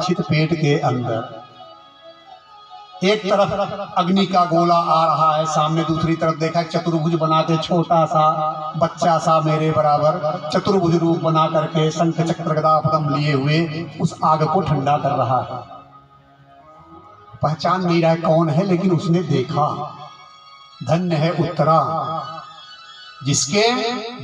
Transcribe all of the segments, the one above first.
छित पेट के अंदर एक तरफ अग्नि का गोला आ रहा है, सामने दूसरी तरफ देखा चतुर्भुज बना के छोटा सा बच्चा सा मेरे बराबर चतुर्भुज रूप बना करके शंख चक्र गदा पद्म लिए हुए उस आग को ठंडा कर रहा है। पहचान नहीं रहा है कौन है, लेकिन उसने देखा। धन्य है उत्तरा जिसके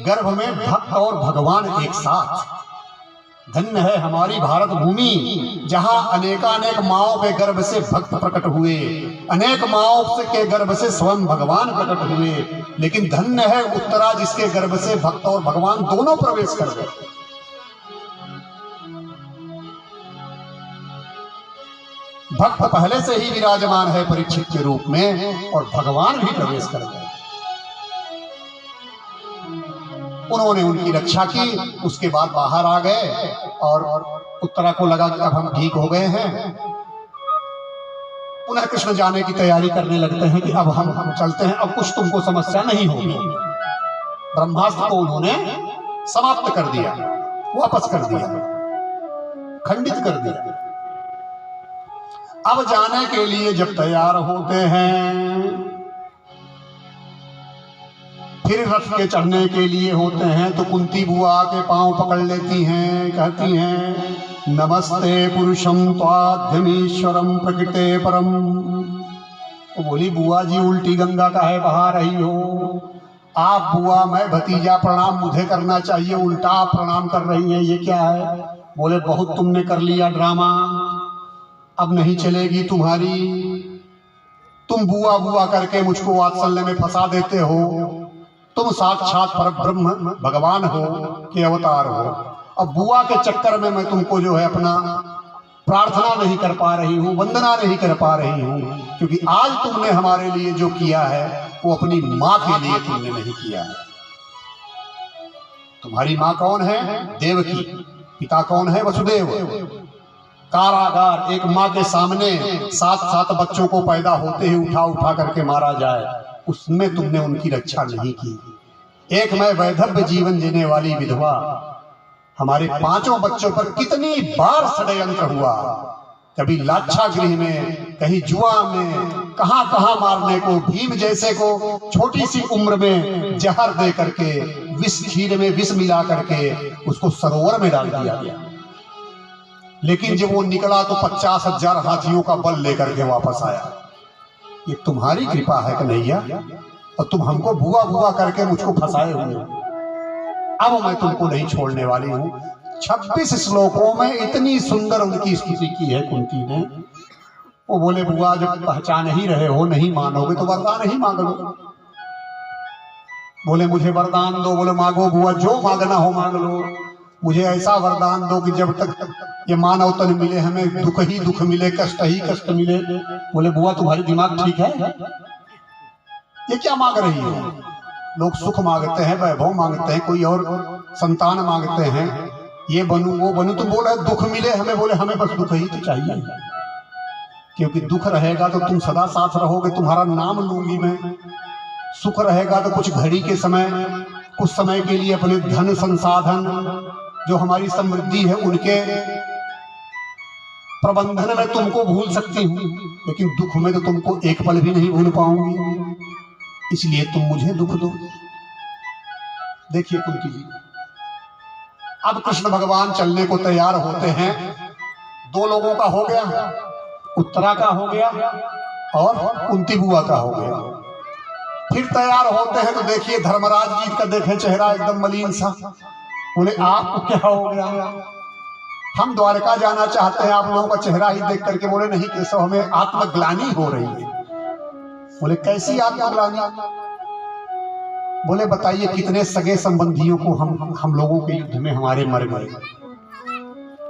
गर्भ में भक्त और भगवान एक साथ। धन्य है हमारी भारत भूमि जहां अनेकानेक माओं के गर्भ से भक्त प्रकट हुए, अनेक माओं के गर्भ से स्वयं भगवान प्रकट हुए। लेकिन धन्य है उत्तरा जिसके गर्भ से भक्त और भगवान दोनों प्रवेश कर गए। भक्त पहले से ही विराजमान है परीक्षित के रूप में और भगवान भी प्रवेश कर गए। उन्होंने उनकी रक्षा की, उसके बाद बाहर आ गए और उत्तरा को लगा कि अब हम ठीक हो गए हैं। पुनः कृष्ण जाने की तैयारी करने लगते हैं कि अब हम चलते हैं, अब कुछ तुमको समस्या नहीं होगी। ब्रह्मास्त्र को उन्होंने समाप्त कर दिया, वापस कर दिया, खंडित कर दिया। अब जाने के लिए जब तैयार होते हैं, फिर रथ के चढ़ने के लिए होते हैं, तो कुंती बुआ के पांव पकड़ लेती हैं, कहती हैं नमस्ते पुरुषम त्वाद्यमीश्वरम प्रकृते परम। तो बोली बुआ जी उल्टी गंगा काहे बहा रही हो आप? बुआ मैं भतीजा, प्रणाम मुझे करना चाहिए, उल्टा आप प्रणाम कर रही हैं, ये क्या है? बोले बहुत तुमने कर लिया ड्रामा, अब नहीं चलेगी तुम्हारी। तुम बुआ बुआ करके मुझको वात्सल्य में फंसा देते हो। तुम साक्षात परब्रह्म भगवान हो कि अवतार हो। अब बुआ के चक्कर में मैं तुमको जो है अपना प्रार्थना नहीं कर पा रही हूँ, वंदना नहीं कर पा रही हूँ, क्योंकि आज तुमने हमारे लिए जो किया है वो अपनी माँ के लिए तुमने नहीं किया है। तुम्हारी माँ कौन है? देवकी। पिता कौन है? वसुदेव। कारागार, एक माँ के सामने 7 बच्चों को पैदा होते ही उठा उठा करके मारा जाए, उसमें तुमने उनकी रक्षा नहीं की। एक मैं वैधव्य जीवन जीने वाली विधवा, हमारे 5 बच्चों पर कितनी बार षड्यंत्र हुआ, कभी लाक्षागृह में, कहीं जुआ में, कहां कहां मारने को। भीम जैसे को छोटी सी उम्र में जहर दे करके, विष खीर में विष मिला करके उसको सरोवर में डाल दिया गया। लेकिन जब वो निकला तो 50,000 हाथियों का बल लेकर के वापस आया। ये तुम्हारी कृपा है कन्हैया, और तुम हमको बुआ बुआ करके मुझको फंसाए हुए हो। अब मैं तुमको नहीं छोड़ने वाली हूँ। 26 श्लोकों में इतनी सुंदर उनकी स्तुति की है कुंती ने। वो बोले बुआ जब पहचान ही रहे हो, नहीं मानोगे तो वरदान ही मांग लो। बोले मुझे वरदान दो। बोले मांगो बुआ, जो मांगना हो मांग लो, मुझे ऐसा वरदान दो कि जब तक ये मानव तन मिले हमें दुख ही दुख मिले, कष्ट ही कष्ट मिले। बोले बुआ तुम्हारी दिमाग ठीक है? ये क्या मांग रही हो? लोग सुख मांगते हैं, वैभव मांगते हैं, कोई और संतान मांगते हैं, ये बनूं वो बनूं। तुम बोले दुख मिले हमें। बोले हमें बस दुख ही तो चाहिए, क्योंकि दुख रहेगा तो तुम सदा साथ रहोगे, तुम्हारा नाम लूंगी मैं। सुख रहेगा तो कुछ घड़ी के समय, कुछ समय के लिए अपने धन संसाधन जो हमारी समृद्धि है उनके प्रबंधन में तुमको भूल सकती हूँ, लेकिन दुख में तो तुमको एक पल भी नहीं भूल पाऊंगी, इसलिए तुम मुझे दुख दो। देखिए कुंती जी, अब कृष्ण भगवान चलने को तैयार होते हैं। 2 लोगों का हो गया, उत्तरा का हो गया और कुंती बुआ का हो गया। फिर तैयार होते हैं तो देखिए धर्मराज जी का देखे चेहरा एकदम मलिन सा। बोले आपको क्या हो गया? हम द्वारका जाना चाहते हैं, आप लोगों का चेहरा ही देख करके। बोले नहीं केशव, हमें आत्मग्लानि हो रही है। बोले कैसी आत्मग्लानि? बोले बताइए कितने सगे संबंधियों को हम लोगों के युद्ध में हमारे मर गए,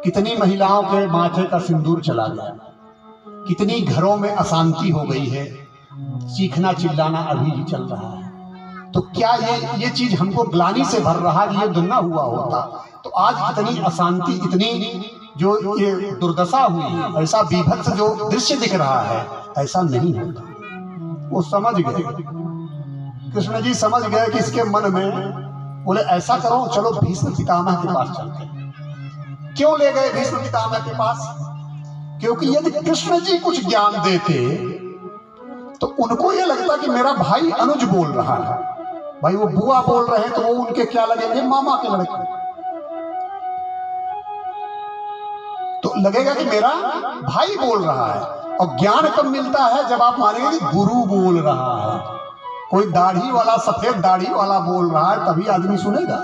कितनी महिलाओं के माथे का सिंदूर चला गया, कितनी घरों में अशांति हो गई है, चीखना चिल्लाना अभी भी चल रहा है। तो क्या ये चीज हमको ग्लानि से भर रहा है? ये दुनिया हुआ होता तो आज इतनी अशांति, इतनी जो ये दुर्दशा हुई, ऐसा बीभत्स जो दृश्य दिख रहा है, ऐसा नहीं होता। वो समझ गए, कृष्ण जी समझ गए कि इसके मन में। बोले ऐसा करो, चलो भीष्म पितामह के पास चलते हैं। क्यों ले गए भीष्म पितामह के पास? क्योंकि यदि कृष्ण जी कुछ ज्ञान देते तो उनको यह लगता कि मेरा भाई अनुज बोल रहा है। भाई वो बुआ बोल रहे हैं तो वो उनके क्या लगेंगे, मामा के लड़के। तो लगेगा कि मेरा भाई बोल रहा है। और ज्ञान कब मिलता है, जब आप मानेंगे कि गुरु बोल रहा है। कोई दाढ़ी वाला, सफेद दाढ़ी वाला बोल रहा है तभी आदमी सुनेगा,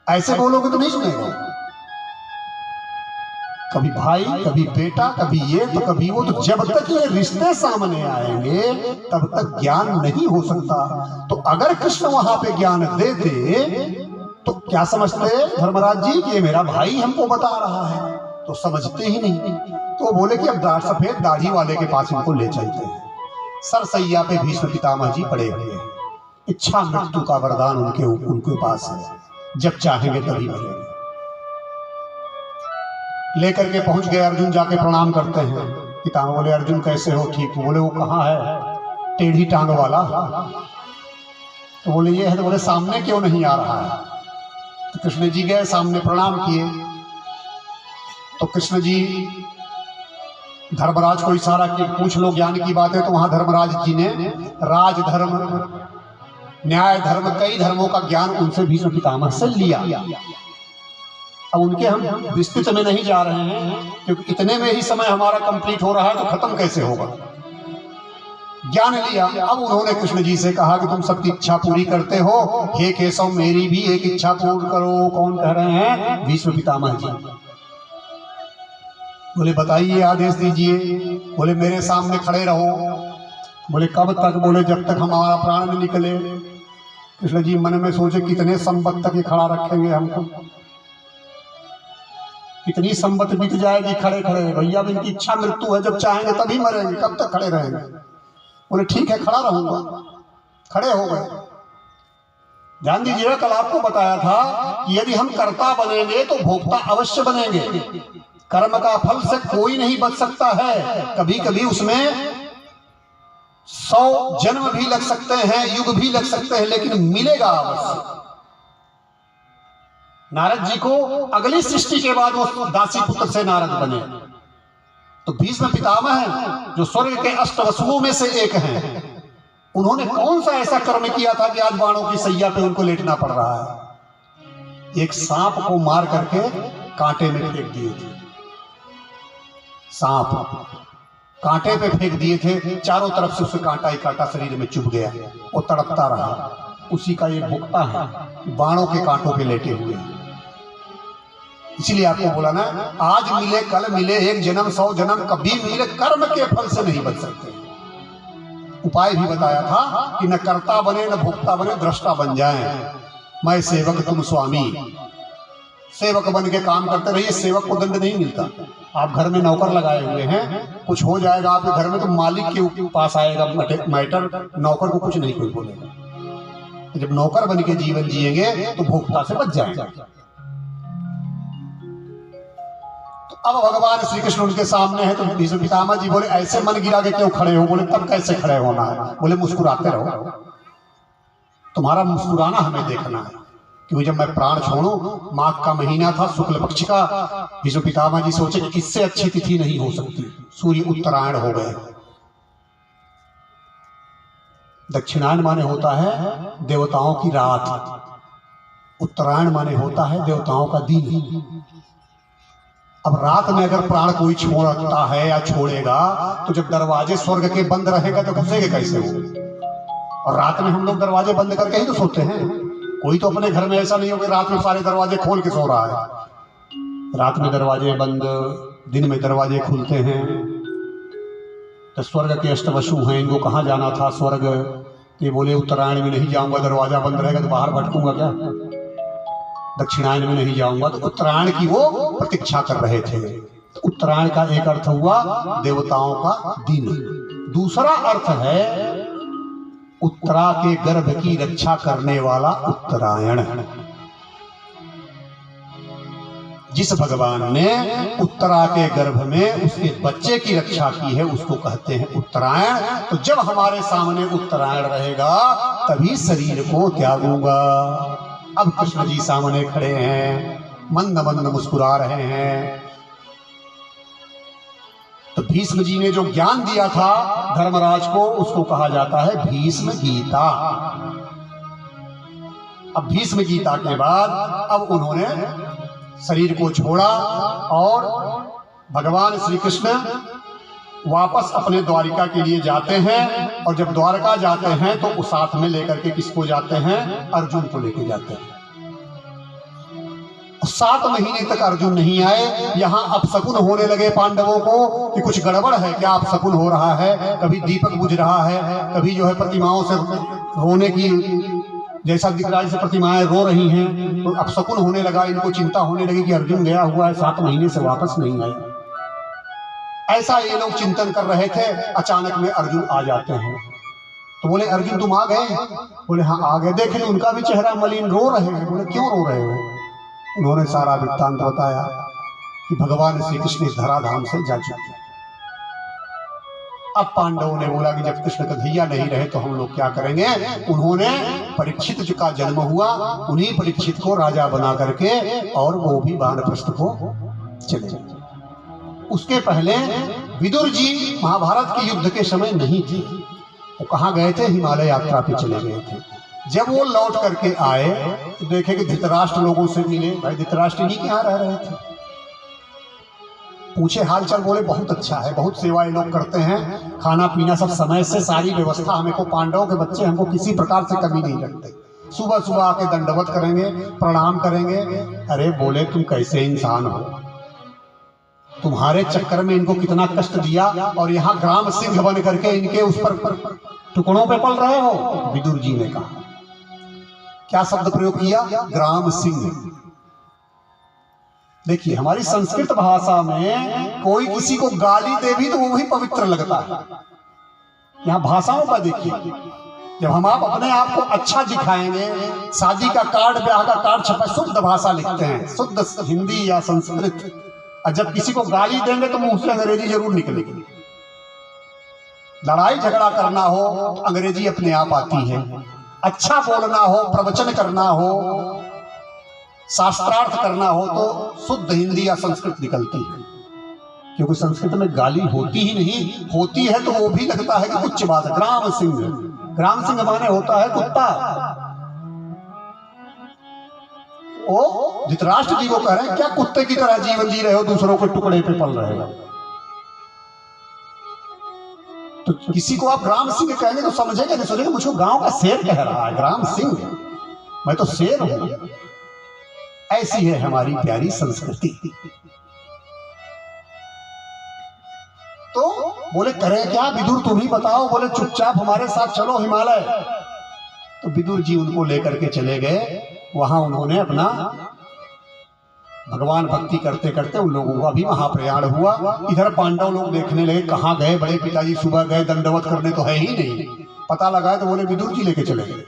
ऐसे बोलोगे तो नहीं सुनेगा। कभी भाई, कभी बेटा, कभी ये तो कभी वो, तो जब तक ये रिश्ते सामने आएंगे तब तक ज्ञान नहीं हो सकता। तो अगर कृष्ण वहां पे ज्ञान देते तो क्या समझते धर्मराज जी कि ये मेरा भाई हमको बता रहा है, तो समझते ही नहीं। तो बोले कि अब सफेद दाढ़ी वाले के पास इनको ले चलते हैं। सरसैया पे भीष्म पितामह जी पड़े हुए हैं, इच्छा मृत्यु का वरदान उनके पास है, जब चाहेंगे तभी मरेंगे। लेकर के पहुंच गए, अर्जुन जाके प्रणाम करते हैं। पितामह बोले अर्जुन कैसे हो, ठीक हो? बोले वो कहाँ है, टेढ़ी टांग वाला? तो बोले ये है। तो बोले सामने क्यों नहीं आ रहा है? तो कृष्ण जी गए सामने, प्रणाम किए। तो कृष्ण जी धर्मराज को इशारा किया, पूछ लो ज्ञान की बात है। तो वहां धर्मराज जी ने राजधर्म, न्याय धर्म, कई धर्मों का ज्ञान उनसे भीष्म पितामह से लिया। अब उनके हम विस्तृत में नहीं जा रहे हैं क्योंकि इतने में ही समय हमारा कंप्लीट हो रहा है, तो खत्म कैसे होगा। ज्ञान लिया। अब उन्होंने कृष्ण जी से कहा कि तुम सबकी इच्छा पूरी करते हो, हे केशव मेरी भी एक इच्छा पूर्ण करो। कौन कह रहे हैं? भीष्म पितामह जी। बोले बताइए, आदेश दीजिए। बोले मेरे सामने खड़े रहो। बोले कब तक? बोले जब तक हमारा प्राण न निकले। कृष्ण जी मन में सोचे कितने संबत तक ये खड़ा रखेंगे हमको, कितनी संबत बीत जाएगी खड़े खड़े। भैया इनकी इच्छा मृत्यु है, जब चाहेंगे तभी मरेंगे, कब तक खड़े रहेंगे? बोले ठीक है खड़ा रहूंगा। खड़े हो गए। ध्यान दीजिएगा, कल आपको बताया था कि यदि हम कर्ता बनेंगे तो भोक्ता अवश्य बनेंगे। कर्म का फल से कोई नहीं बच सकता है। कभी कभी उसमें 100 जन्म भी लग सकते हैं, युग भी लग सकते हैं, लेकिन मिलेगा अवश्य। नारद जी को अगली सृष्टि के बाद वो दासी पुत्र से नारद बने। तो भीष्म पितामह हैं जो स्वर्ग के अष्टवसुओं में से एक हैं। उन्होंने कौन सा ऐसा कर्म किया था कि आज बाणों की सैया पे उनको लेटना पड़ रहा है? एक सांप को मार करके कांटे में फेंक दिए थे। सांप कांटे पे फेंक दिए थे, चारों तरफ से उसे कांटा ही कांटा शरीर में चुभ गया, वो तड़पता रहा। उसी का ये भुगता है, बाणों के कांटों पे लेटे हुए। इसलिए आपको बोला ना, आज मिले कल मिले, एक जन्म 100 जन्म, कभी मिले कर्म के फल से नहीं बच सकते। उपाय भी बताया था कि न कर्ता बने न भोक्ता बने, दृष्टा बन जाएं। मैं सेवक तुम स्वामी। सेवक बन के काम करते रहिए, सेवक को दंड नहीं मिलता। आप घर में नौकर लगाए हुए हैं, कुछ हो जाएगा आपके घर में तो मालिक के पास आएगा मैटर, नौकर को कुछ नहीं कोई बोलेगा। जब नौकर बन के जीवन जिएंगे तो भोक्ता से बच जाएगा। अब भगवान श्री कृष्ण उनके सामने है। तो भीष्म पितामह जी बोले ऐसे मन गिरा के क्यों खड़े हो? बोले तब कैसे खड़े होना है? बोले मुस्कुराते रहो, तुम्हारा मुस्कुराना हमें देखना है। क्योंकि जब मैं प्राण छोड़ूं, माघ का महीना था, शुक्ल पक्ष का। भीष्म पितामह जी सोचे कि इससे अच्छी तिथि नहीं हो सकती। सूर्य उत्तरायण हो गए। दक्षिणायन माने होता है देवताओं की रात, उत्तरायण माने होता है देवताओं का दिन। अब रात में अगर प्राण कोई छोड़ता है या छोड़ेगा तो जब दरवाजे स्वर्ग के बंद रहेगा तो घुसेंगे कैसे वो? और रात में हम लोग दरवाजे बंद करके ही तो सोते हैं। कोई तो अपने घर में ऐसा नहीं हो कि रात में सारे दरवाजे खोल के सो रहा है। रात में दरवाजे बंद, दिन में दरवाजे खुलते हैं। तो स्वर्ग के अष्टवसु हैं, इनको कहाँ जाना था स्वर्ग? तो ये बोले उत्तरायण में नहीं जाऊंगा, दरवाजा बंद रहेगा तो बाहर भटकूंगा क्या? दक्षिणायन में नहीं जाऊंगा। तो उत्तरायण की वो प्रतीक्षा कर रहे थे। तो उत्तरायण का एक अर्थ हुआ देवताओं का दिन। दूसरा अर्थ है उत्तरा के गर्भ की रक्षा करने वाला उत्तरायण। जिस भगवान ने उत्तरा के गर्भ में उसके बच्चे की रक्षा की है उसको कहते हैं उत्तरायण। तो जब हमारे सामने उत्तरायण रहेगा तभी शरीर को त्यागूंगा। अब कृष्ण जी सामने खड़े हैं, मंद मंद मुस्कुरा रहे हैं। तो भीष्म जी ने जो ज्ञान दिया था धर्मराज को, उसको कहा जाता है भीष्म गीता। अब भीष्म गीता के बाद अब उन्होंने शरीर को छोड़ा और भगवान श्री कृष्ण वापस अपने द्वारिका के लिए जाते हैं। और जब द्वारका जाते हैं तो उस साथ में लेकर के किसको जाते हैं? अर्जुन को लेके जाते हैं। 7 महीने तक अर्जुन नहीं आए। यहाँ अपशकुन होने लगे पांडवों को कि कुछ गड़बड़ है क्या, अपशकुन हो रहा है। कभी दीपक बुझ रहा है, कभी जो है प्रतिमाओं से रोने की, जैसा दिख रहा है जैसे प्रतिमाएं रो रही हैं, तो अपशकुन होने लगा। इनको चिंता होने लगी कि अर्जुन गया हुआ है, 7 महीने से वापस नहीं आए। ऐसा ये लोग चिंतन कर रहे थे। अचानक में अर्जुन आ जाते हैं। तो बोले अर्जुन तुम आ गए? बोले हाँ आ गए। देखें उनका भी चेहरा मलिन, रो रहे हैं। बोले क्यों रो रहे हो? उन्होंने सारा वृत्तांत बताया कि भगवान श्री कृष्ण इस धराधाम से जा चुके। अब पांडवों ने बोला कि जब कृष्ण कन्हैया नहीं रहे तो हम लोग क्या करेंगे। उन्होंने परीक्षित का जन्म हुआ, उन्हीं परीक्षित को राजा बना करके और वो भी वानप्रस्थ को चले गए। उसके पहले विदुर जी महाभारत के युद्ध के समय नहीं थे। वो कहाँ गए थे? हिमालय यात्रा पे चले गए थे। जब वो लौट करके आए तो देखे कि धृतराष्ट्र लोगों से मिले। भाई धृतराष्ट्र जी यहाँ रह रहे थे, पूछे हालचाल। बोले बहुत अच्छा है, बहुत सेवा ये लोग करते हैं, खाना पीना सब समय से, सारी व्यवस्था हमें को, पांडवों के बच्चे हमको किसी प्रकार से कमी नहीं रखते। सुबह सुबह आके दंडवत करेंगे, प्रणाम करेंगे। अरे बोले तुम कैसे इंसान हो, तुम्हारे चक्कर में इनको कितना कष्ट दिया और यहाँ ग्राम सिंह बन करके इनके उस पर टुकड़ों पे पल रहे हो। विदुर जी ने कहा, क्या शब्द प्रयोग किया? ग्राम सिंह। देखिए हमारी संस्कृत भाषा में कोई किसी को गाली दे भी तो वो भी पवित्र लगता है। यहाँ भाषाओं का देखिए, जब हम आप अपने आप को अच्छा दिखाएंगे, शादी का कार्ड, ब्याह का कार्ड छपा, शुद्ध भाषा लिखते हैं, शुद्ध हिंदी या संस्कृत। और जब किसी को गाली देंगे तो मुंह से अंग्रेजी जरूर निकलेगी। लड़ाई झगड़ा करना हो तो अंग्रेजी अपने आप आती है। अच्छा बोलना हो, प्रवचन करना हो, शास्त्रार्थ करना हो तो शुद्ध हिंदी या संस्कृत निकलती है। क्योंकि संस्कृत में गाली होती ही नहीं, होती है तो वो भी लगता है कि उच्च बात है। ग्राम सिंह, ग्राम सिंह माने होता है कुत्ता। ओ धृतराष्ट्र जी को कह रहे हैं क्या कुत्ते की तरह जीवन जी रहे हो, दूसरों के टुकड़े पे पल रहे हो। तो किसी को आप ग्राम सिंह कहेंगे तो समझेंगे, नहीं सोचेंगे मुझको गांव का शेर कह रहा है, ग्राम सिंह, मैं तो शेर हूं। ऐसी है हमारी प्यारी संस्कृति। तो बोले करें क्या विदुर, तुम ही बताओ। बोले चुपचाप हमारे साथ चलो हिमालय। तो विदुर जी उनको लेकर के चले गए। वहां उन्होंने अपना भगवान भक्ति करते करते उन लोगों का भी महाप्रयाण हुआ। इधर पांडव लोग देखने लगे कहाँ गए बड़े पिताजी, सुबह गए दंडवत करने तो है ही नहीं। पता लगा तो बोले विदुर जी लेके चले गए।